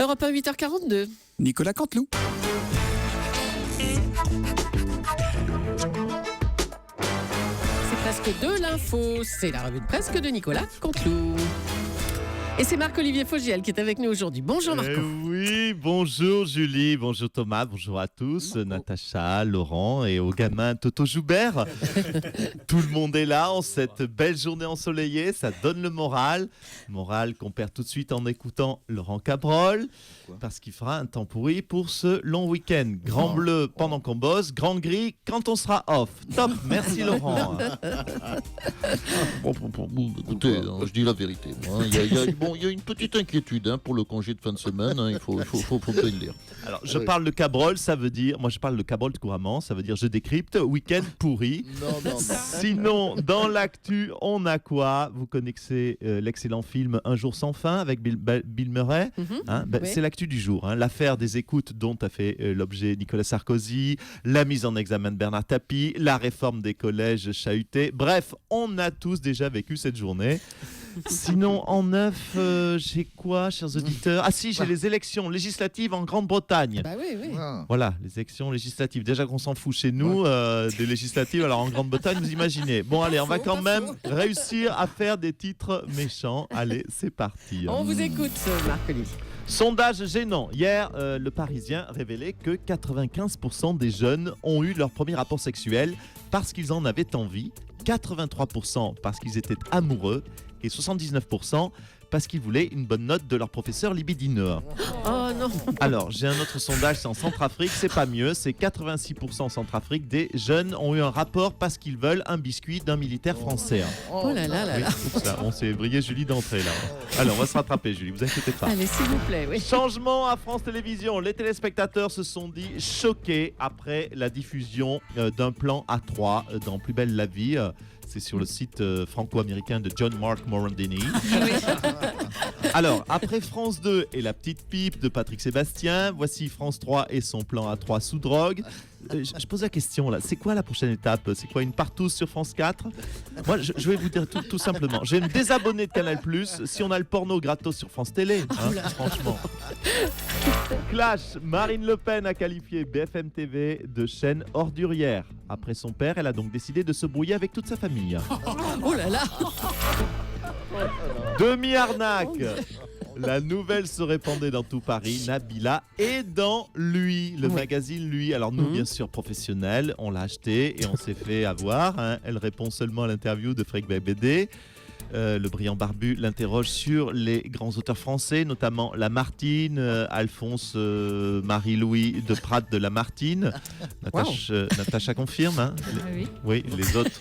Europe 1, 8h42. Nicolas Canteloup. C'est presque de l'info. C'est la revue de presse de Nicolas Canteloup. Et c'est Marc-Olivier Fogiel qui est avec nous aujourd'hui. Bonjour Marco. Oui, bonjour Julie, bonjour Thomas, bonjour à tous, Natacha, Laurent et au gamin Toto Joubert. Tout le monde est là en cette belle journée ensoleillée, ça donne le moral. Moral qu'on perd tout de suite en écoutant Laurent Cabrol, parce qu'il fera un temps pourri pour ce long week-end. Grand bleu pendant qu'on bosse, grand gris quand on sera off. Top, merci Laurent. Écoutez, je dis la vérité. Il y a une petite inquiétude pour le congé de fin de semaine. Il faut bien le dire. Alors, je parle de Cabrol, ça veut dire... Moi, je parle de Cabrol tout couramment, ça veut dire je décrypte, week-end pourri. Non. Sinon, dans l'actu, on a quoi? Vous connaissez l'excellent film Un jour sans fin avec Bill Murray. Oui. C'est l'actu du jour. L'affaire des écoutes dont a fait l'objet Nicolas Sarkozy, la mise en examen de Bernard Tapie, la réforme des collèges chahutés. Bref, on a tous déjà vécu cette journée. Sinon, en neuf, j'ai quoi, chers auditeurs? Ah si, j'ai les élections législatives en Grande-Bretagne. Bah oui. Voilà, les élections législatives. Déjà qu'on s'en fout chez nous, des législatives, alors en Grande-Bretagne, vous imaginez. Bon, allez, on va quand même réussir à faire des titres méchants. Allez, c'est parti. On vous écoute, Marc-Olivier. Sondage gênant. Hier, le Parisien révélait que 95% des jeunes ont eu leur premier rapport sexuel parce qu'ils en avaient envie, 83% parce qu'ils étaient amoureux et 79% parce qu'ils voulaient une bonne note de leur professeur libidineux. Oh non. Alors, j'ai un autre sondage, c'est en Centrafrique, c'est pas mieux, c'est 86% en Centrafrique des jeunes ont eu un rapport parce qu'ils veulent un biscuit d'un militaire français. Oh là là. Oui, oups, là, on s'est brillé Julie d'entrée là. Alors, on va se rattraper Julie, vous inquiétez pas. Allez, s'il vous plaît, oui. Changement à France Télévisions. Les téléspectateurs se sont dit choqués après la diffusion d'un plan A3 dans Plus belle la vie. C'est sur le site franco-américain de John Mark Morandini. Alors, après France 2 et La Petite Pipe de Patrick Sébastien, voici France 3 et son plan A3 sous drogue. Je pose la question là, c'est quoi la prochaine étape? C'est quoi, une partouze sur France 4? Moi, je vais vous dire tout simplement. Je vais me désabonner de Canal+, si on a le porno gratos sur France Télé, franchement. Clash, Marine Le Pen a qualifié BFM TV de chaîne ordurière. Après son père, elle a donc décidé de se brouiller avec toute sa famille. Oh là là. Demi-arnaque. La nouvelle se répandait dans tout Paris. Nabila est dans Lui, le magazine Lui. Alors nous, bien sûr, professionnels, on l'a acheté et on s'est fait avoir. Elle répond seulement à l'interview de Frédéric Bébédé. Le brillant barbu l'interroge sur les grands auteurs français, notamment Lamartine, Alphonse Marie-Louis de Prat de Lamartine. Natacha confirme. Oui, les autres.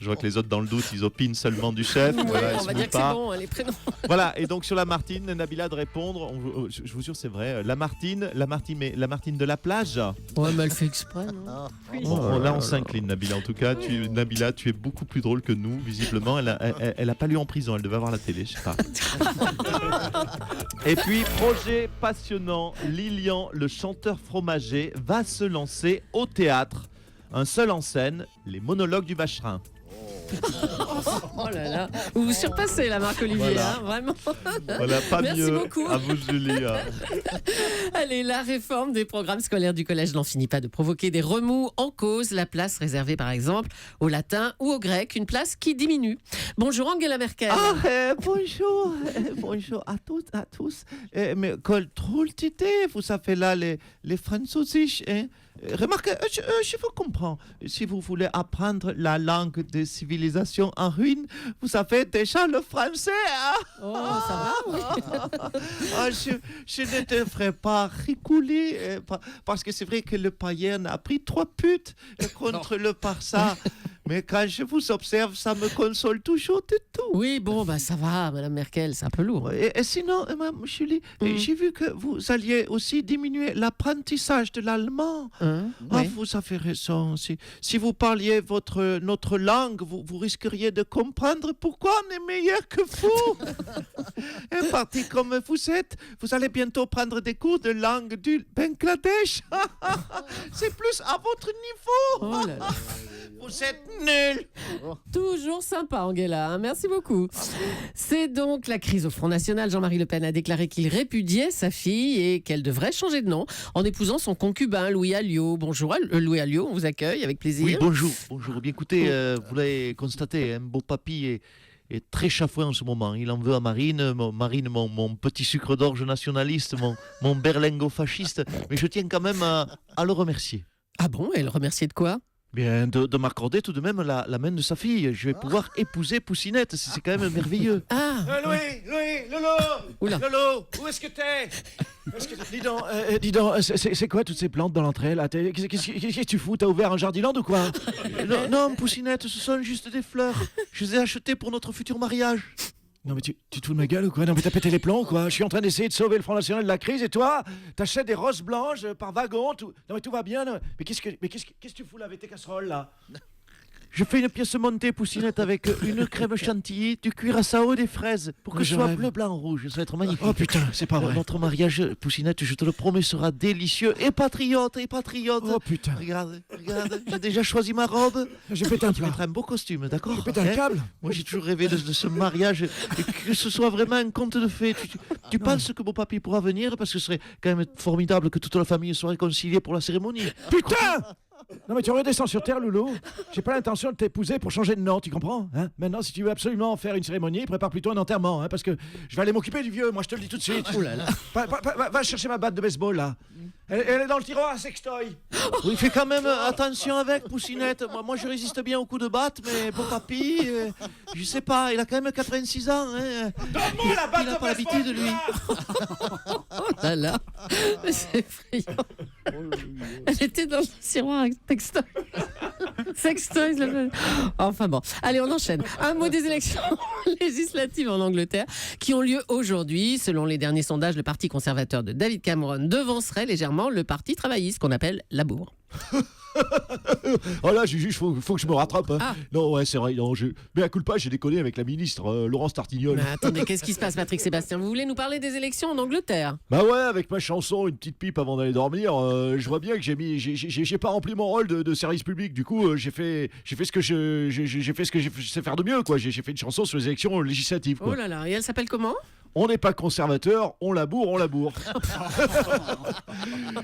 Je vois que les autres, dans le doute, ils opinent seulement du chef. On va dire que c'est bon, les prénoms. Voilà, et donc sur Lamartine, Nabila de répondre. Je vous jure, c'est vrai. Lamartine de la plage. Ouais, mais elle fait exprès, non? Là, on s'incline, Nabila. En tout cas, Nabila, tu es beaucoup plus drôle que nous, visiblement. Elle a pas lu en prison, elle devait avoir la télé, je sais pas. Et puis, projet passionnant, Lilian, le chanteur fromager, va se lancer au théâtre. Un seul en scène, les monologues du Vacherin. Oh là là, vous surpassez la Marc-Olivier, Voilà. Vraiment. Voilà, pas Merci mieux. beaucoup. À vous, Julie. Allez, la réforme des programmes scolaires du collège n'en finit pas de provoquer des remous en cause. La place réservée, par exemple, au latin ou au grec, une place qui diminue. Bonjour Angela Merkel. Bonjour à toutes, à tous. Mais quel drôle d'idée, vous savez là, les Französisch. Remarquez, je vous comprends. Si vous voulez apprendre la langue des civilisations en ruine, vous savez déjà le français. Oh, ça va, oui. Je ne devrais pas rigoler, parce que c'est vrai que le Bayern a pris 3 buts contre le Barça. Mais quand je vous observe, ça me console toujours de tout. Oui, bon, ça va, Madame Merkel, c'est un peu lourd. Et sinon, Mme Julie, j'ai vu que vous alliez aussi diminuer l'apprentissage de l'allemand. Oui. Vous avez raison. Si vous parliez notre langue, vous risqueriez de comprendre pourquoi on est meilleur que vous. Et parti comme vous êtes, vous allez bientôt prendre des cours de langue du Bangladesh. C'est plus à votre niveau. Oh là là. Vous êtes Nul. Toujours sympa, Angela. Hein, merci beaucoup. C'est donc la crise au Front National. Jean-Marie Le Pen a déclaré qu'il répudiait sa fille et qu'elle devrait changer de nom en épousant son concubin Louis Alliot. Bonjour Louis Alliot, on vous accueille avec plaisir. Oui, bonjour. Bonjour. Bien écoutez, vous l'avez constaté, un beau papy est très chafouin en ce moment. Il en veut à Marine, mon petit sucre d'orge nationaliste, mon berlingot fasciste. Mais je tiens quand même à le remercier. Ah bon, elle remerciait de quoi? Bien, de m'accorder tout de même la main de sa fille. Je vais pouvoir épouser Poussinette, c'est quand même merveilleux. Ah, Louis, Lolo Oula. Lolo, où est-ce que t'es? Dis donc, c'est quoi toutes ces plantes dans l'entrée là? Qu'est-ce que tu fous? T'as ouvert un jardiland ou quoi? Non, Poussinette, ce sont juste des fleurs. Je les ai achetées pour notre futur mariage. Non mais tu te fous de ma gueule ou quoi? Non mais t'as pété les plombs quoi? Je suis en train d'essayer de sauver le Front National de la crise et toi, t'achètes des roses blanches par wagon, tout... Non mais tout va bien, non mais qu'est-ce que tu fous là avec tes casseroles là? Je fais une pièce montée, Poussinette, avec une crème chantilly, du cuir à sao, des fraises, pour que Mais ce je soit rêve. bleu, blanc, rouge. Ça va être magnifique. Oh putain, c'est pas vrai. Notre mariage, Poussinette, je te le promets, sera délicieux et patriote, Oh putain, Regarde, j'ai déjà choisi ma robe. j'ai pété un Tu plat. mettras un beau costume, d'accord? J'ai pété un câble. Moi, j'ai toujours rêvé de ce mariage, et que ce soit vraiment un conte de fées. Tu penses que mon papy pourra venir? Parce que ce serait quand même formidable que toute la famille soit réconciliée pour la cérémonie. Putain! Non mais tu redescends sur terre, Loulou. J'ai pas l'intention de t'épouser pour changer de nom, tu comprends hein? Maintenant, si tu veux absolument faire une cérémonie, prépare plutôt un enterrement, hein, parce que je vais aller m'occuper du vieux, moi je te le dis tout de suite. oh là là. Va chercher ma batte de baseball, là. Elle est dans le tiroir à sextoy. Oui, fais quand même attention avec, Poussinette. Moi, je résiste bien au coup de batte, mais bon papy, je sais pas, il a quand même 86 ans. Hein. Donne-moi la batte Il a de pas l'habitude, baseball, lui. Oh là là. C'est effrayant. Elle était dans le tiroir avec Sextoy. Sextoy, je l'appelle. Enfin bon. Allez, on enchaîne. Un mot des élections législatives en Angleterre qui ont lieu aujourd'hui. Selon les derniers sondages, le parti conservateur de David Cameron devancerait légèrement le parti travailliste qu'on appelle Labour. Oh là, Juju, faut que je me rattrape. Hein. Ah. Non, ouais, c'est vrai. Non, mais à coup de pas, j'ai déconné avec la ministre Laurence Tartignol. Mais attendez, qu'est-ce qui se passe, Patrick Sébastien? Vous voulez nous parler des élections en Angleterre? Bah ouais, avec ma chanson, une petite pipe avant d'aller dormir, je vois bien que j'ai pas rempli mon rôle de service public. Du coup, j'ai fait ce que j'ai fait ce que je sais faire de mieux, quoi. J'ai fait une chanson sur les élections législatives, quoi. Oh là là, et elle s'appelle comment? On n'est pas conservateur, on laboure.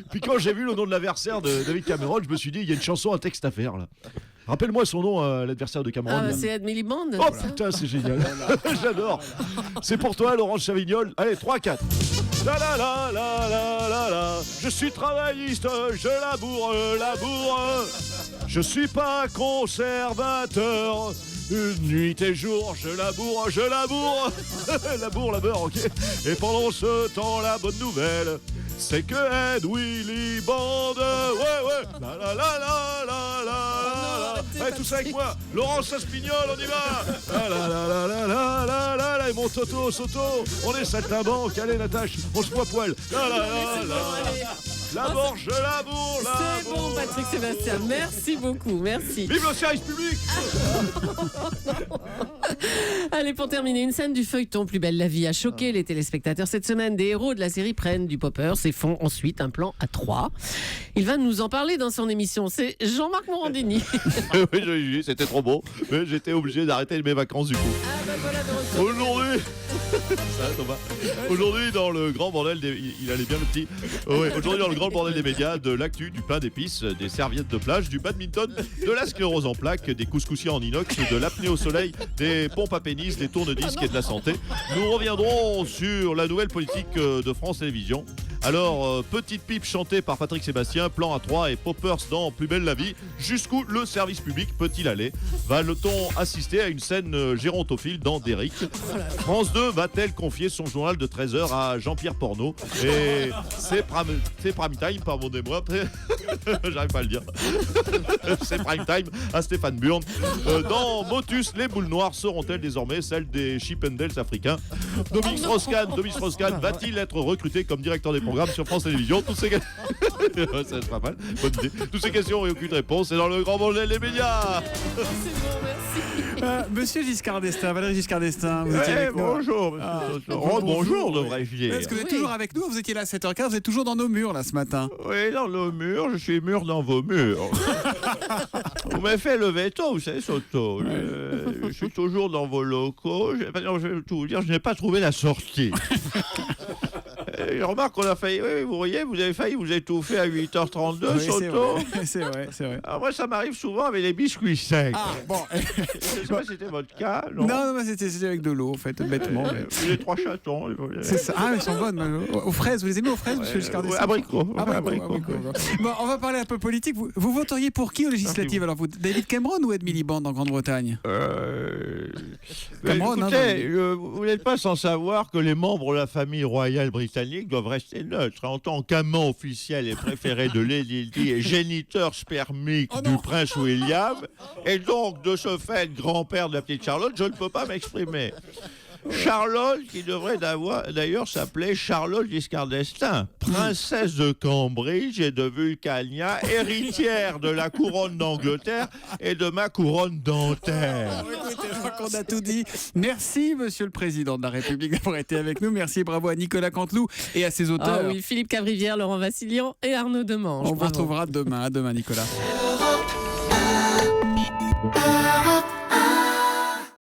Puis quand j'ai vu le nom de l'adversaire de David Cameron, je me suis dit, il y a une chanson, un texte à faire, là. Rappelle-moi son nom, l'adversaire de Cameron. Ah, là. c'est Ed Miliband. Oh c'est ça putain, c'est génial. J'adore. C'est pour toi, Laurence Chavignol. Allez, 3-4. La la la la la la la. Je suis travailliste, je laboure. Je suis pas conservateur. Nuit et jour, je laboure. Laboure, ok. Et pendant ce temps, la bonne nouvelle, c'est que Ed Miliband. Ouais. La la la la la la. Allez, tous avec moi. Laurence Aspignol, on y va. La la la la la la la la la. Et mon Toto, Soto. On est saltimbanque. Allez, Natache, on se voit poil. La la la la. Laboure, je laboure. C'est bon, Patrick Sébastien. Merci beaucoup. Merci. Vive le service public. Allez, pour terminer, une scène du feuilleton Plus belle la vie a choqué les téléspectateurs cette semaine. Des héros de la série prennent du poppers et font ensuite un plan à 3. Il va nous en parler dans son émission. C'est Jean-Marc Morandini. Oui, c'était trop beau, mais j'étais obligé d'arrêter mes vacances du coup. Ah bah voilà de retour. Aujourd'hui, ça va, Thomas. Aujourd'hui dans le grand bordel il allait bien le petit. Ouais, aujourd'hui dans le grand bordel des médias, de l'actu, du pain d'épices, des serviettes de plage, du badminton, de la sclérose en plaques, des couscoussiers en inox, de l'apnée au soleil, des pompes à pénis, des tourne-disques et de la santé. Nous reviendrons sur la nouvelle politique de France Télévisions. Alors, petite pipe chantée par Patrick Sébastien, plan à 3 et poppers dans Plus belle la vie. Jusqu'où le service public peut-il aller? Va-t-on assister à une scène gérontophile dans Derrick? France 2 va-t-elle confier son journal de 13h à Jean-Pierre Porno? Et c'est prime time, pardonnez-moi, j'arrive pas à le dire. C'est prime time à Stéphane Burn. Dans Motus, les boules noires seront-elles désormais celles des Chippendales africains? Dominique Strauss-Kahn va-t-il être recruté comme directeur des programmes sur France Télévisions? Tous ces ça c'est pas mal, bonne idée. Toutes ces questions et aucune réponse, c'est dans le grand bordel des médias. C'est bon, merci. Monsieur Giscard d'Estaing, Valéry Giscard d'Estaing, vous étiez avec nous. Bonjour, monsieur Toto. Bonjour, devrais-je dire. Est-ce que vous êtes toujours avec nous? Vous étiez là à 7h15, vous êtes toujours dans nos murs là ce matin. Oui, dans nos murs, je suis mur dans vos murs. Vous m'avez fait le veto, vous savez, Soto. Je suis toujours dans vos locaux. Je vais tout vous dire, je n'ai pas trouvé la sortie. Je remarque qu'on a failli. Oui, vous voyez, vous avez failli vous étouffer à 8h32, Oui, Soto. c'est vrai. Alors moi, ça m'arrive souvent avec les biscuits secs. Ah, bon. Je sais pas si c'était votre cas, non? Non, c'était avec de l'eau, en fait, bêtement. mais- Les 3 chatons. C'est ça. Ah, elles sont bonnes. Aux fraises, vous les aimez aux fraises, monsieur Giscard d'Estaing? Abricots. Abricots. Bon, on va parler un peu politique. Vous voteriez pour qui aux législatives? Alors, vous, David Cameron ou Ed Miliband en Grande-Bretagne? Cameron, Écoutez, vous n'êtes pas sans savoir que les membres de la famille royale britannique doivent rester neutres. En tant qu'amant officiel et préféré de Lady Di et géniteur spermique du prince William, et donc de ce fait grand-père de la petite Charlotte, je ne peux pas m'exprimer. Charlotte, qui devrait d'ailleurs s'appeler Charlotte Giscard d'Estaing, princesse de Cambridge et de Vulcania, héritière de la couronne d'Angleterre et de ma couronne dentaire. Écoutez, je crois qu'on a tout dit. Merci, monsieur le président de la République, d'avoir été avec nous. Merci et bravo à Nicolas Canteloup et à ses auteurs. Ah oui, Philippe Cavrivière, Laurent Vassilian et Arnaud Demange. On vous retrouvera demain. À demain, Nicolas.